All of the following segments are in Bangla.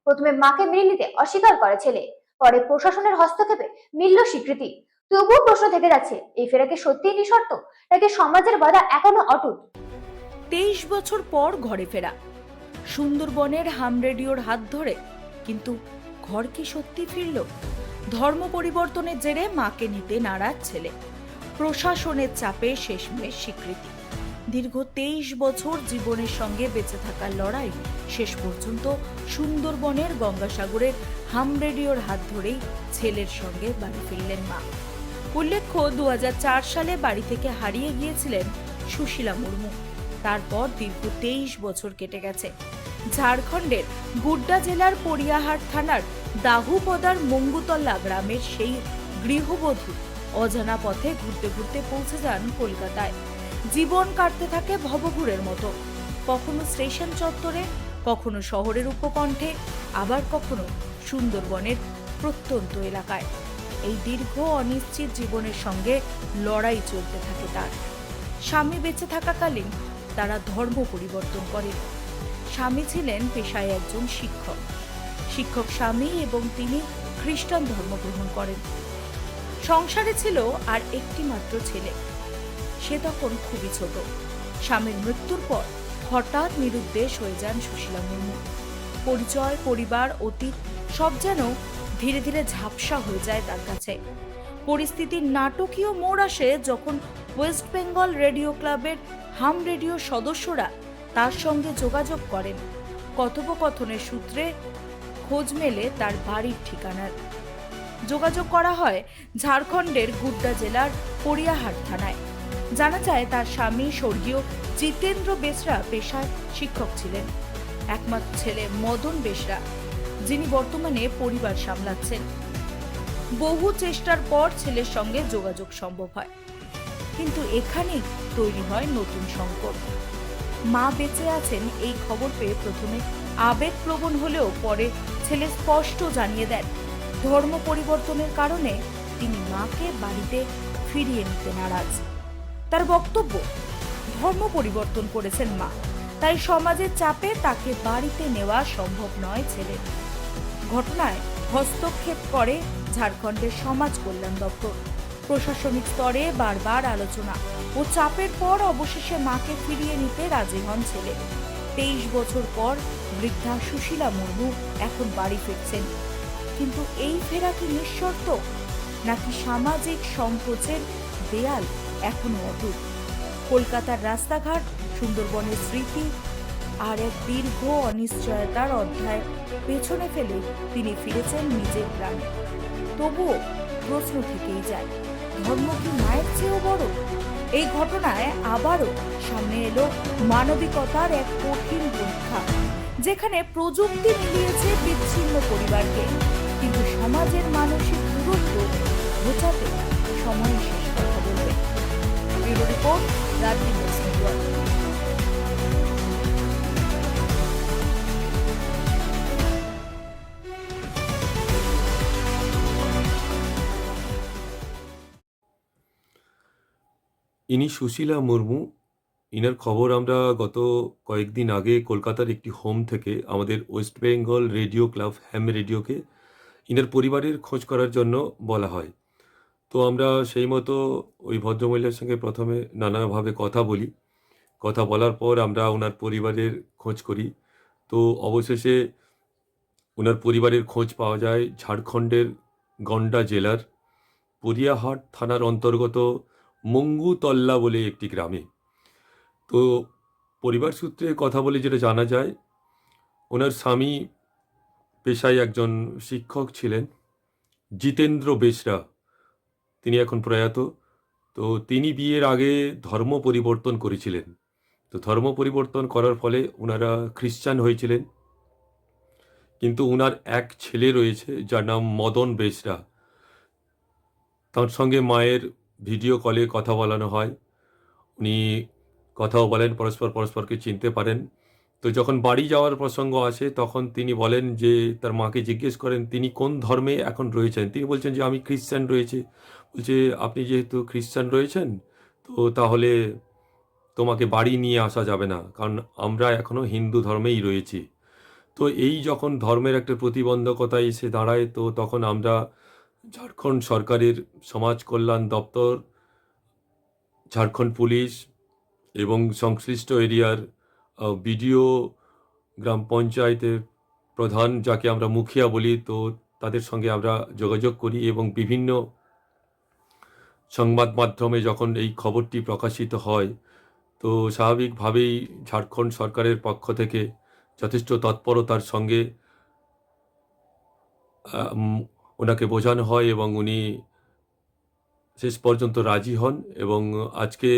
প্রথমে মাকে মেনে নিতে অস্বীকার করে ছেলে, পরে প্রশাসনের হস্তক্ষেপে মিলল স্বীকৃতি। তবুও প্রশ্ন থেকে যাচ্ছে, এই ফেরা কি সত্যিই নিঃশর্ত, নাকি সমাজের বাধা এখনো অটুট? 23 বছর পর ঘরে ফেরা, সুন্দরবনের হাম রেডিওর হাত ধরে। কিন্তু ঘর কি সত্যি ফিরল? ধর্ম পরিবর্তনের জেরে মাকে নিতে নারাজ ছেলে, প্রশাসনের চাপে শেষমেশ স্বীকৃতি। দীর্ঘ 23 বছর জীবনের সঙ্গে বেঁচে থাকার লড়াই, শেষ পর্যন্ত সুন্দরবনের গঙ্গাসাগরের হাম রেডিওর হাত ধরেই ছেলের সঙ্গে বাড়ি ফিরলেন মা। উল্লেখ্য, 2004 সালে বাড়ি থেকে হারিয়ে গিয়েছিলেন সুশীলা মুর্মু। তারপর দীর্ঘ 23 বছর কেটে গেছে। ঝাড়খণ্ডের গুড্ডা জেলার পরিয়াহাট থানার দাহুপদার মঙ্গুতল্লা গ্রামের সেই গৃহবধূ অজানা পথে ঘুরতে ঘুরতে পৌঁছে যান কলকাতায়। জীবন কাটতে থাকে ভবঘুরের মতো, কখনো স্টেশন চত্বরে, কখনো শহরের উপকণ্ঠে, আবার কখনো সুন্দরবনের প্রত্যন্ত এলাকায়। এই দীর্ঘ অনিশ্চিত জীবনের সঙ্গে লড়াই চলতে থাকে তার। স্বামী বেঁচে থাকাকালীন তারা ধর্ম পরিবর্তন করে। স্বামী ছিলেন পেশায় একজন শিক্ষক স্বামী, এবং তিনি খ্রিস্টান ধর্ম গ্রহণ করেন। সংসারে ছিল আর একটি মাত্র ছেলে, সে তখন খুবই ছোট। স্বামীর মৃত্যুর পর হঠাৎ নিরুদ্দেশ হয়ে যান সুশীলা মুর্মু। পরিচয়, পরিবার, অতীত সব যেন ধীরে ধীরে ঝাপসা হয়ে যায় তার কাছে। পরিস্থিতির নাটকীয় মোড় আসে যখন ওয়েস্ট বেঙ্গল রেডিও ক্লাবের হাম রেডিও সদস্যরা তার সঙ্গে যোগাযোগ করেন। কথোপকথনের সূত্রে খোঁজ মেলে তার বাড়ির ঠিকানার। যোগাযোগ করা হয় ঝাড়খণ্ডের গুড্ডা জেলার পরিয়াহাট থানায়। জানা যায় তার স্বামী স্বর্গীয় জিতেন্দ্র বেসরা পেশায় শিক্ষক ছিলেন। একমাত্র ছেলে মদন বেসরা, যিনি বর্তমানে পরিবার সামলাচ্ছেন। বহু চেষ্টার পর ছেলের সঙ্গে যোগাযোগ সম্ভব হয়, কিন্তু এখানেই তৈরি হয় নতুন সংকট। মা বেঁচে আছেন এই খবর পেয়ে প্রথমে আবেগপ্রবণ হলেও পরে ছেলে স্পষ্ট জানিয়ে দেন, ধর্ম পরিবর্তনের কারণে তিনি মাকে বাড়িতে ফিরিয়ে নিতে নারাজ। তার বক্তব্য, ধর্ম পরিবর্তন করেছেন মা, তাই সমাজের চাপে তাকে বাড়িতে নেওয়া সম্ভব নয় ছেলের। ঘটনায় হস্তক্ষেপ করে ঝাড়খণ্ডের সমাজ কল্যাণ দপ্তর। প্রশাসনিক স্তরে বারবার আলোচনা ও চাপের পর অবশেষে মাকে ফিরিয়ে নিতে রাজি হন ছেলে। 23 বছর পর বৃদ্ধা সুশীলা মুর্মু এখন বাড়ি ফিরছেন। কিন্তু এই ফেরা কি নিঃশর্ত, নাকি সামাজিক সংকোচের দেয়াল এখনো অটুট? কলকাতার রাস্তাঘাট, সুন্দরবনের স্মৃতি আর এক দীর্ঘ অনিশ্চয়তার অধ্যায় পেছনে ফেলে তিনি ফিরেছেন নিজের গ্রামে। তবুও প্রশ্ন থেকেই যায়, ধর্ম কি মায়ের চেয়েও বড়? এই ঘটনায় আবারও সামনে এলো মানবিকতার এক কঠিন পরীক্ষা, যেখানে প্রযুক্তি মিলিয়েছে বিচ্ছিন্ন পরিবারকে, কিন্তু সমাজের মানসিক দূরত্ব ঘোচাতে সময় শেষ কথা বলবে। ব্যুরো রিপোর্ট, রাজ্য নিউজ নেটওয়ার্ক। ইনি সুশীলা মুর্মু। ইনার খবর আমরা গত কয়েকদিন আগে কলকাতার একটি হোম থেকে আমাদের ওয়েস্ট বেঙ্গল রেডিও ক্লাব হ্যাম রেডিওকে ইনার পরিবারের খোঁজ করার জন্য বলা হয়। তো আমরা সেই মতো ওই ভদ্রমহিলার সঙ্গে প্রথমে নানাভাবে কথা বলি। কথা বলার পর আমরা ওনার পরিবারের খোঁজ করি। তো অবশেষে ওনার পরিবারের খোঁজ পাওয়া যায় ঝাড়খণ্ডের গন্ডা জেলার পরিয়াহাট থানার অন্তর্গত মঙ্গুতল্লা বলে একটি গ্রামে। তো পরিবার সূত্রে কথা বলে যেটা জানা যায়, ওনার স্বামী পেশায় একজন শিক্ষক ছিলেন, জিতেন্দ্র বেসরা। তিনি এখন প্রয়াত। তো তিনি বিয়ের আগে ধর্ম পরিবর্তন করেছিলেন। তো ধর্ম পরিবর্তন করার ফলে ওনারা খ্রিস্টান হয়েছিলেন। কিন্তু ওনার এক ছেলে রয়েছে যার নাম মদন বেসরা। তার সঙ্গে মায়ের ভিডিও কলে কথা বলানো হয়। উনি কথাও বলেন, পরস্পরকে চিনতে পারেন। তো যখন বাড়ি যাওয়ার প্রসঙ্গ আসে তখন তিনি বলেন যে তার মাকে জিজ্ঞেস করেন তিনি কোন ধর্মে এখন রয়েছেন। তিনি বলছেন যে আমি খ্রিস্টান রয়েছে। বলছে আপনি যেহেতু খ্রিস্টান রয়েছেন তো তাহলে তোমাকে বাড়ি নিয়ে আসা যাবে না, কারণ আমরা এখনও হিন্দু ধর্মেই রয়েছি। তো এই যখন ধর্মের একটা প্রতিবন্ধকতা এসে দাঁড়ায়, তো তখন আমরা ঝাড়খণ্ড সরকারের সমাজ কল্যাণ দপ্তর, ঝাড়খণ্ড পুলিশ এবং সংশ্লিষ্ট এরিয়ার বিডিও, গ্রাম পঞ্চায়েতের প্রধান, যাকে আমরা মুখিয়া বলি, তো তাদের সঙ্গে আমরা যোগাযোগ করি এবং বিভিন্ন সংবাদ মাধ্যমে যখন এই খবরটি প্রকাশিত হয়, তো স্বাভাবিকভাবেই ঝাড়খণ্ড সরকারের পক্ষ থেকে যথেষ্ট তৎপরতার সঙ্গে ওনাকে বোঝানো হয় এবং উনি শেষ পর্যন্ত রাজি হন। এবং আজকে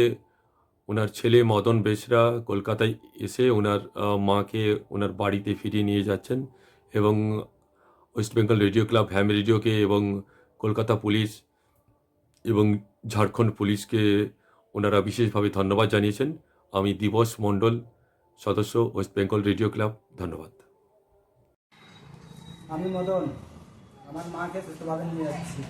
ওনার ছেলে মদন বেসরা কলকাতায় এসে ওনার মাকে ওনার বাড়িতে ফিরিয়ে নিয়ে যাচ্ছেন। এবং ওয়েস্ট বেঙ্গল রেডিও ক্লাব, হ্যাম রেডিওকে এবং কলকাতা পুলিশ এবং ঝাড়খণ্ড পুলিশকে ওনারা বিশেষভাবে ধন্যবাদ জানিয়েছেন। আমি দিবস মণ্ডল, সদস্য, ওয়েস্ট বেঙ্গল রেডিও ক্লাব। ধন্যবাদ। আমি মদন আমার মাকে সুস্থভাবে নিয়ে যাচ্ছি।